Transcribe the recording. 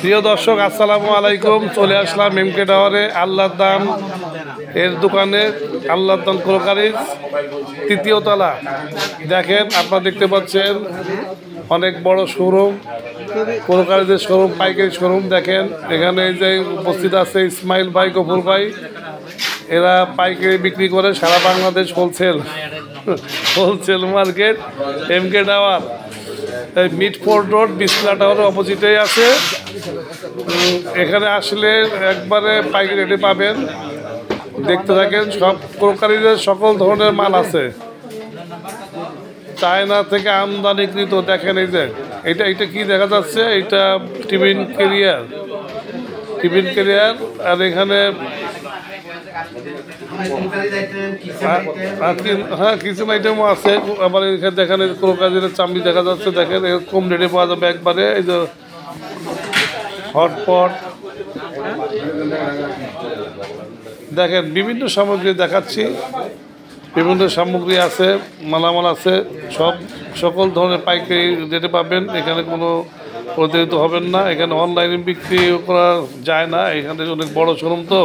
প্রিয় দর্শক আসসালামু আলাইকুম। চলে আসলাম এমকে টাওয়ারে আল্লাহর দান এর দোকানে, আল্লাহর দান ক্রোকারিজ তৃতীয় তলা। দেখেন, আপনারা দেখতে পাচ্ছেন অনেক বড় শোরুম, ক্রোকারিজের শোরুম, পাইকারি শোরুম। দেখেন এখানে এই যে উপস্থিত আছে ইসমাইল ভাই, গফুর ভাই। এরা পাইকারি বিক্রি করে সারা বাংলাদেশ, হোলসেল মার্কেট এমকে টাওয়ার। এই মিটফোর্ড রোড বিসলা টাওয়ারের অপোজিটেই আছে। এখানে আসলে একবারে পাইকারি রেটে পাবেন। দেখতে থাকেন, সব ক্রোকারিজের সকল ধরনের মাল আছে, চায়না থেকে আমদানিকৃত। দেখেন এই যে এটা কি দেখা যাচ্ছে, এটা টিফিন ক্যারিয়ার। আর এখানে হ্যাঁ কিচেন আইটেমও আছে। আবার এখানে দেখেন ক্রোকারিজের চামড়ি দেখা যাচ্ছে। দেখেন কম রেটে পাওয়া যাবে একবারে। এই যে হটপট, দেখেন বিভিন্ন সামগ্রী দেখাচ্ছি, বিভিন্ন সামগ্রী আছে, মালামাল আছে, সকল ধরনের পাইকারি রেটে পাবেন। এখানে কোনো প্রতারিত হবেন না। এখানে অনলাইনে বিক্রি করা যায় না, এখানে অনেক বড় শোরুম তো।